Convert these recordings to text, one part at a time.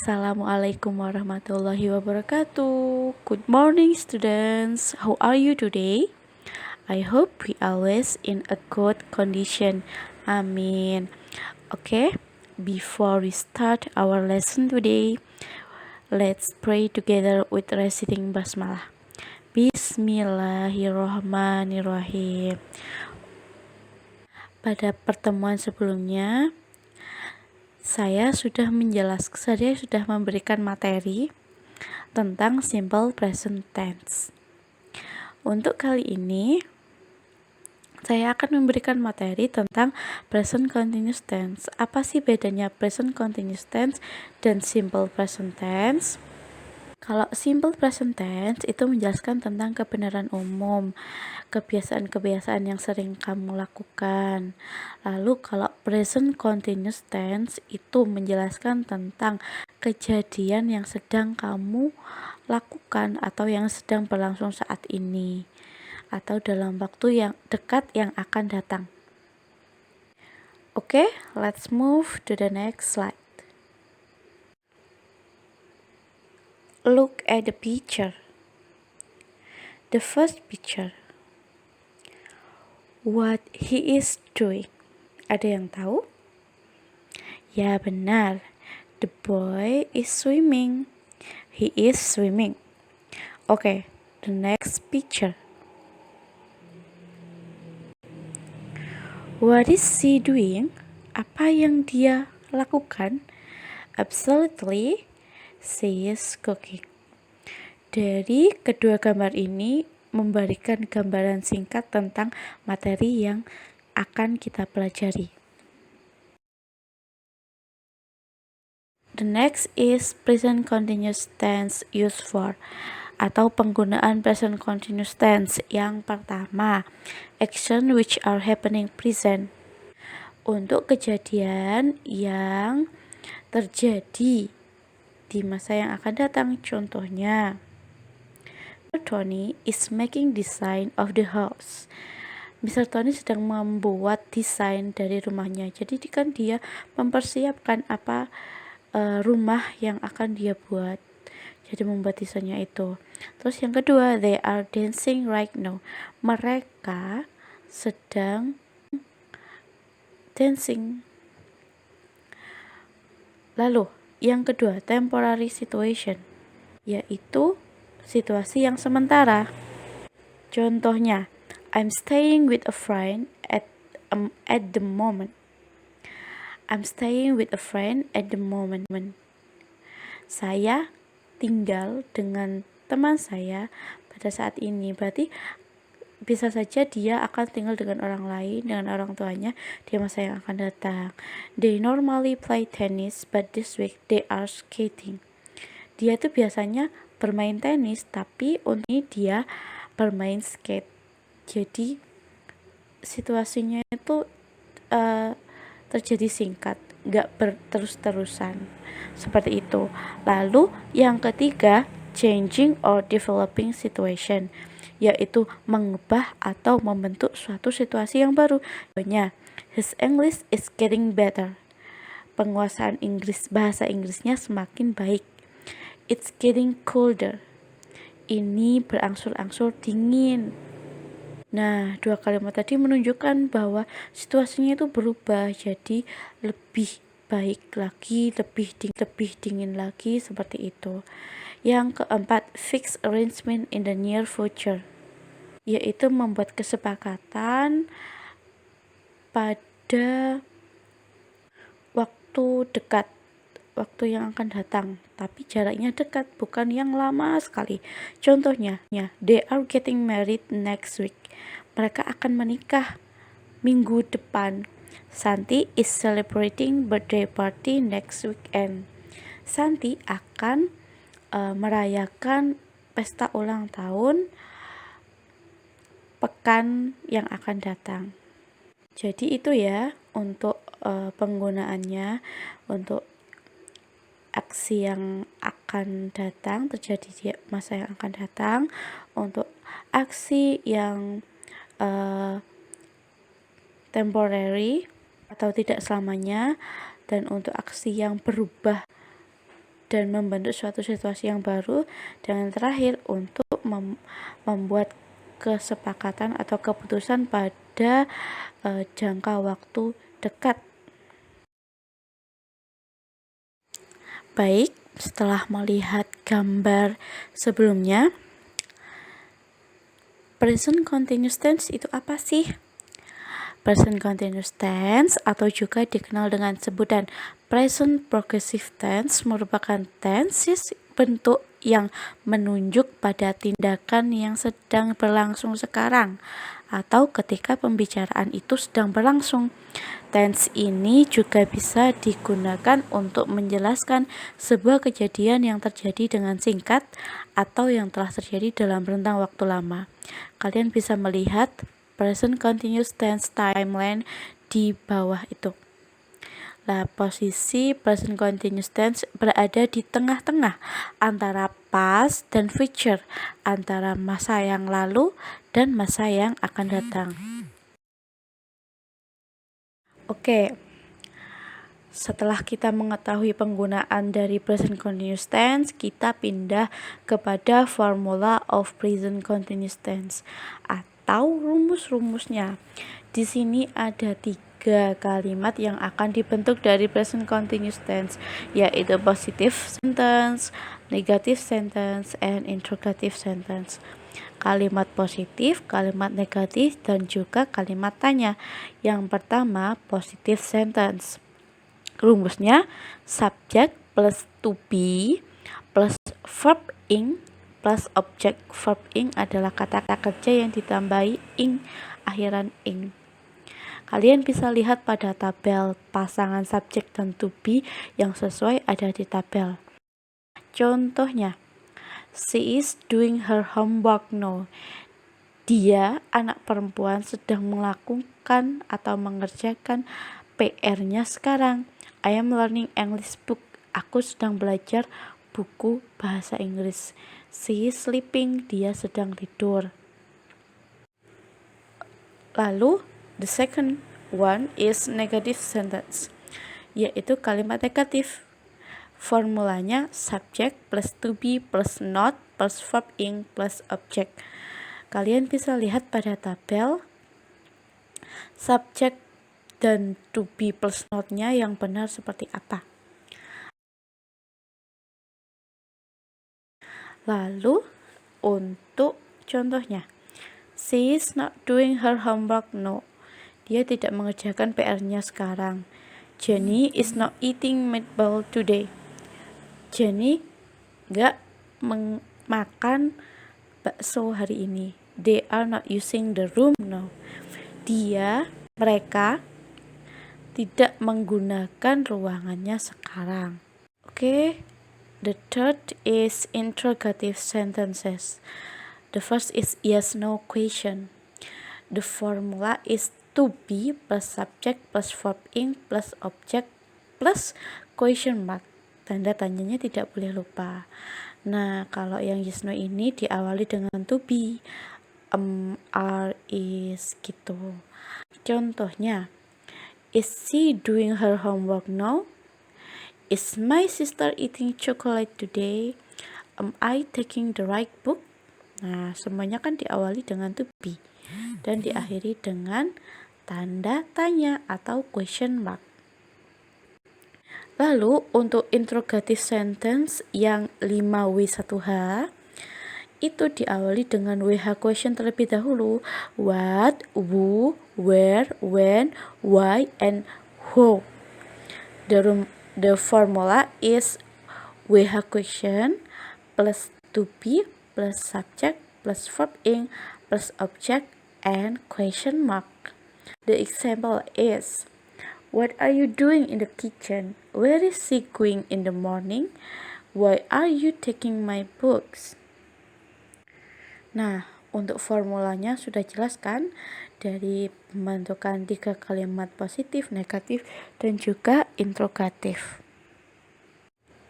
Assalamualaikum warahmatullahi wabarakatuh. Good morning, students. How are you today? I hope we always in a good condition. Amin. Okay, before we start our lesson today, let's pray together with reciting basmalah. Bismillahirrahmanirrahim. Pada pertemuan sebelumnya, saya sudah memberikan materi tentang simple present tense. Untuk kali ini, saya akan memberikan materi tentang present continuous tense. Apa sih bedanya present continuous tense dan simple present tense? Kalau simple present tense itu menjelaskan tentang kebenaran umum, kebiasaan-kebiasaan yang sering kamu lakukan. Lalu kalau present continuous tense itu menjelaskan tentang kejadian yang sedang kamu lakukan atau yang sedang berlangsung saat ini atau dalam waktu yang dekat yang akan datang. Oke, let's move to the next slide. Look at the picture. The first picture. What he is doing. Ada yang tahu? Ya benar. The boy is swimming. He is swimming. Okay, the next picture. What is she doing? Apa yang dia lakukan? Absolutely, she is cooking. Dari kedua gambar ini memberikan gambaran singkat tentang materi yang akan kita pelajari. The next is present continuous tense used for atau penggunaan present continuous tense. Yang pertama, action which are happening present. Untuk kejadian yang terjadi di masa yang akan datang. Contohnya, Tony is making design of the house. Mr. Tony sedang membuat desain dari rumahnya. Jadi kan dia mempersiapkan rumah yang akan dia buat. Jadi membuat desainnya itu. Terus yang kedua, they are dancing right now. Mereka sedang dancing. Lalu yang kedua, temporary situation, yaitu situasi yang sementara. Contohnya, I'm staying with a friend at the moment. I'm staying with a friend at the moment. Saya tinggal dengan teman saya pada saat ini. Berarti bisa saja dia akan tinggal dengan orang lain, dengan orang tuanya di masa yang akan datang. They normally play tennis, but this week they are skating. Dia tuh biasanya bermain tenis, tapi untuk ini dia bermain skate. Jadi situasinya itu terjadi singkat, gak berterus-terusan seperti itu. Lalu yang ketiga, changing or developing situation, yaitu mengubah atau membentuk suatu situasi yang baru. Contohnya, his English is getting better. Penguasaan bahasa Inggrisnya semakin baik. It's getting colder. Ini berangsur-angsur dingin. Nah, dua kalimat tadi menunjukkan bahwa situasinya itu berubah jadi lebih baik lagi, lebih dingin lagi, seperti itu. Yang keempat, fixed arrangement in the near future, yaitu membuat kesepakatan pada waktu dekat, waktu yang akan datang, tapi jaraknya dekat, bukan yang lama sekali. Contohnya, they are getting married next week. Mereka akan menikah minggu depan. Santi is celebrating birthday party next weekend. Santi akan merayakan pesta ulang tahun pekan yang akan datang. Jadi itu ya untuk penggunaannya untuk aksi yang akan datang, terjadi di masa yang akan datang. Untuk aksi yang temporary atau tidak selamanya, dan untuk aksi yang berubah dan membentuk suatu situasi yang baru. Dan yang terakhir, untuk membuat kesepakatan atau keputusan pada jangka waktu dekat. Baik, setelah melihat gambar sebelumnya, present continuous tense itu apa sih? Present continuous tense atau juga dikenal dengan sebutan present progressive tense merupakan tenses bentuk yang menunjuk pada tindakan yang sedang berlangsung sekarang atau ketika pembicaraan itu sedang berlangsung. Tense ini juga bisa digunakan untuk menjelaskan sebuah kejadian yang terjadi dengan singkat atau yang telah terjadi dalam rentang waktu lama. Kalian bisa melihat present continuous tense timeline di bawah itu. Nah, posisi present continuous tense berada di tengah-tengah antara past dan future, antara masa yang lalu dan masa yang akan datang. Oke, setelah kita mengetahui penggunaan dari present continuous tense, kita pindah kepada formula of present continuous tense atau rumus-rumusnya. Di sini ada 3 kalimat yang akan dibentuk dari present continuous tense, yaitu positive sentence, negative sentence, and interrogative sentence. Kalimat positif, kalimat negatif, dan juga kalimat tanya. Yang pertama, positive sentence. Rumusnya subject plus to be plus verb ing plus object. Verb ing adalah kata kerja yang ditambahi ing, akhiran ing. Kalian bisa lihat pada tabel pasangan subjek dan to be yang sesuai ada di tabel. Contohnya, she is doing her homework now. Dia, anak perempuan, sedang melakukan atau mengerjakan PR-nya sekarang. I am learning English book. Aku sedang belajar buku bahasa Inggris. She is sleeping. Dia sedang tidur. Lalu, the second one is negative sentence, yaitu kalimat negatif. Formulanya subject plus to be plus not plus verb ing plus object. Kalian bisa lihat pada tabel subject dan to be plus not-nya yang benar seperti apa. Lalu untuk contohnya, she is not doing her homework now. Dia tidak mengerjakan PR-nya sekarang. Jenny is not eating meatball today. Jenny gak makan bakso hari ini. They are not using the room now. Mereka tidak menggunakan ruangannya sekarang. Okay. The third is interrogative sentences. The first is yes no question. The formula is to be plus subject plus verb ing plus object plus question mark. Tanda tanyanya tidak boleh lupa. Nah, kalau yang yes no ini diawali dengan to be, are, is gitu. Contohnya, is she doing her homework now? Is my sister eating chocolate today? Am I taking the right book? Nah, semuanya kan diawali dengan to be dan diakhiri dengan tanda tanya atau question mark. Lalu untuk interrogative sentence yang 5W1H itu diawali dengan WH question terlebih dahulu. What, who, where, when, why, and who. The formula is WH question plus to be plus subject plus verb ing plus object and question mark. The example is, what are you doing in the kitchen? Where is she going in the morning? Why are you taking my books? Nah, untuk formulanya sudah jelas kan? Dari pembentukan 3 kalimat positif, negatif, dan juga interrogatif.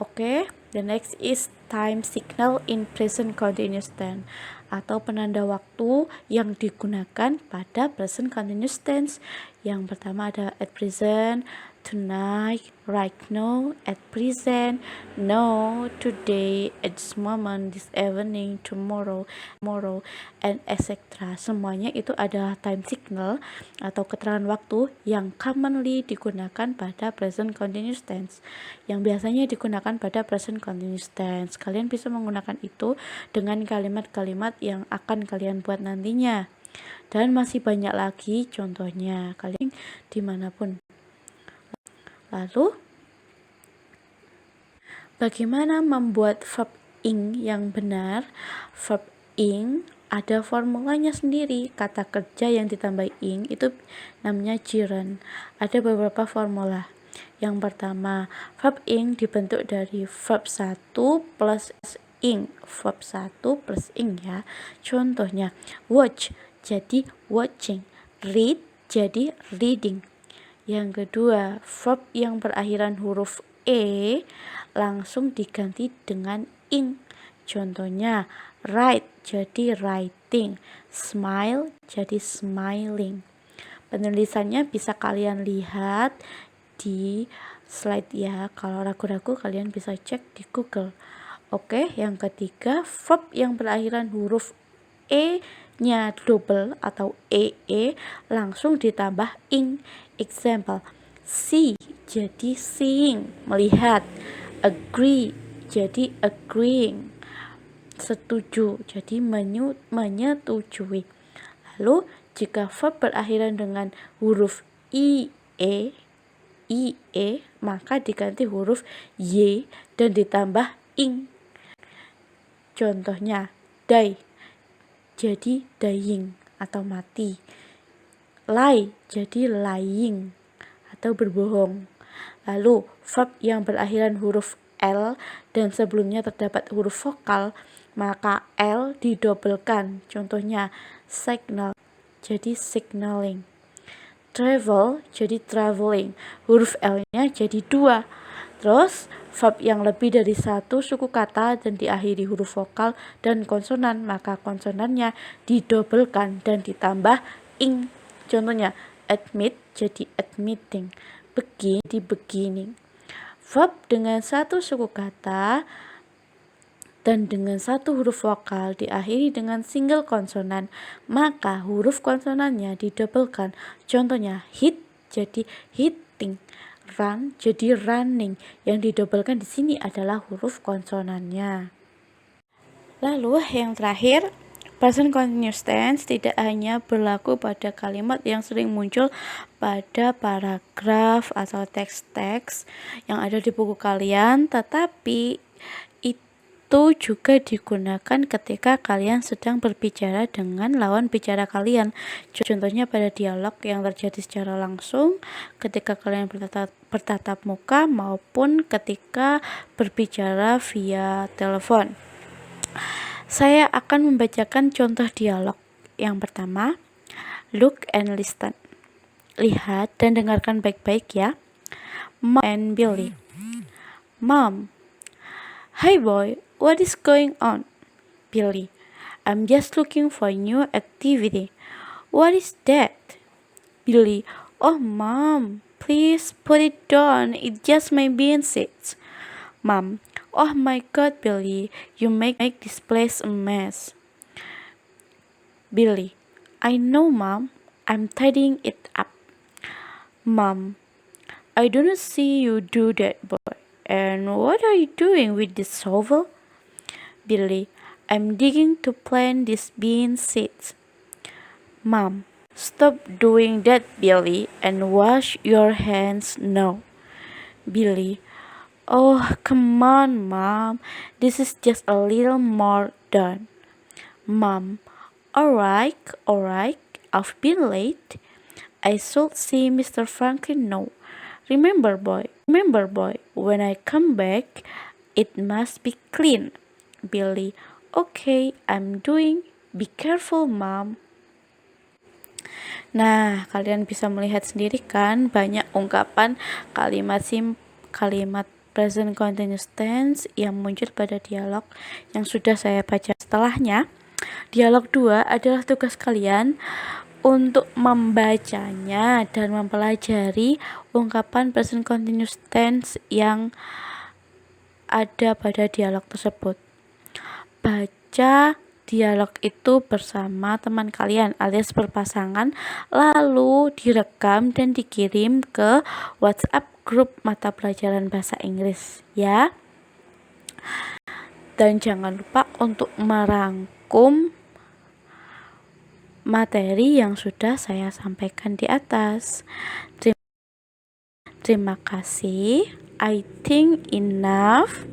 Oke, the next is time signal in present continuous tense atau penanda waktu yang digunakan pada present continuous tense, Yang pertama ada at present, tonight, right now, at present, no, today, at this moment, this evening, tomorrow, and etc. Semuanya itu adalah time signal atau keterangan waktu yang commonly digunakan pada present continuous tense, yang biasanya digunakan pada present continuous tense. Kalian bisa menggunakan itu dengan kalimat-kalimat yang akan kalian buat nantinya. Dan masih banyak lagi contohnya kalian dimanapun. Lalu bagaimana membuat verb ing yang benar? Verb ing ada formulanya sendiri. Kata kerja yang ditambah ing itu namanya gerund. Ada beberapa formula. Yang pertama, verb ing dibentuk dari verb 1 plus ing. Verb 1 plus ing ya. Contohnya, watch jadi watching, read jadi reading. Yang kedua, verb yang berakhiran huruf e langsung diganti dengan ing. Contohnya, write jadi writing, smile jadi smiling. Penulisannya bisa kalian lihat di slide ya. Kalau ragu-ragu kalian bisa cek di Google. Oke, yang ketiga, verb yang berakhiran huruf e-nya double atau ee langsung ditambah ing. Example, see jadi seeing, melihat. Agree jadi agreeing, setuju jadi menyetujui. Lalu jika verb berakhiran dengan huruf ie maka diganti huruf y dan ditambah ing. Contohnya, die jadi dying atau mati, lie jadi lying atau berbohong. Lalu verb yang berakhiran huruf l dan sebelumnya terdapat huruf vokal, maka l didobelkan. Contohnya, signal jadi signaling, travel jadi traveling, huruf l-nya jadi 2. Terus verb yang lebih dari satu suku kata dan diakhiri huruf vokal dan konsonan, maka konsonannya didobelkan dan ditambah ing. Contohnya, admit jadi admitting, begin jadi beginning. Verb dengan satu suku kata dan dengan satu huruf vokal diakhiri dengan single konsonan, maka huruf konsonannya didobelkan. Contohnya, hit jadi hitting, run jadi running. Yang didobelkan di sini adalah huruf konsonannya. Lalu yang terakhir, present continuous tense tidak hanya berlaku pada kalimat yang sering muncul pada paragraf atau teks-teks yang ada di buku kalian, tetapi itu juga digunakan ketika kalian sedang berbicara dengan lawan bicara kalian. Contohnya pada dialog yang terjadi secara langsung ketika kalian bertatap muka maupun ketika berbicara via telepon. Saya akan membacakan contoh dialog. Yang pertama, look and listen. Lihat dan dengarkan baik-baik ya. Mom and Billy. Mom, hi boy, what is going on? Billy, I'm just looking for new activity. What is that? Billy, oh mom, please put it down, it just my bean seeds. Mom, oh my god Billy, you make this place a mess. Billy, I know mom, I'm tidying it up. Mom, I do not see you do that boy. And what are you doing with this shovel? Billy, I'm digging to plant these bean seeds. Mom, stop doing that Billy and wash your hands now. Billy, oh come on mom, this is just a little more done. Mom, alright, I've been late. I should see Mr. Franklin now. Remember boy, when I come back, it must be clean. Billy, okay, I'm doing. Be careful, mom. Nah, kalian bisa melihat sendiri kan banyak ungkapan kalimat present continuous tense yang muncul pada dialog yang sudah saya baca. Setelahnya, dialog 2 adalah tugas kalian untuk membacanya dan mempelajari ungkapan present continuous tense yang ada pada dialog tersebut. Baca dialog itu bersama teman kalian alias berpasangan, lalu direkam dan dikirim ke WhatsApp grup mata pelajaran bahasa Inggris ya. Dan jangan lupa untuk merangkum materi yang sudah saya sampaikan di atas. Terima kasih. I think enough.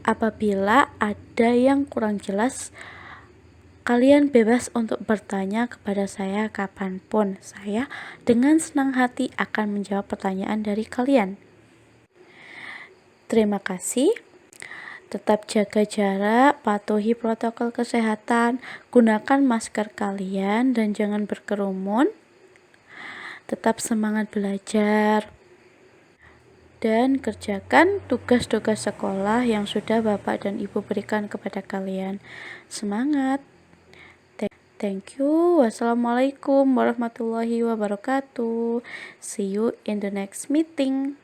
Apabila ada yang kurang jelas, kalian bebas untuk bertanya kepada saya kapanpun. Saya dengan senang hati akan menjawab pertanyaan dari kalian. Terima kasih. Tetap jaga jarak, patuhi protokol kesehatan, gunakan masker kalian, dan jangan berkerumun. Tetap semangat belajar. Dan kerjakan tugas-tugas sekolah yang sudah Bapak dan Ibu berikan kepada kalian. Semangat. Thank you. Wassalamualaikum warahmatullahi wabarakatuh. See you in the next meeting.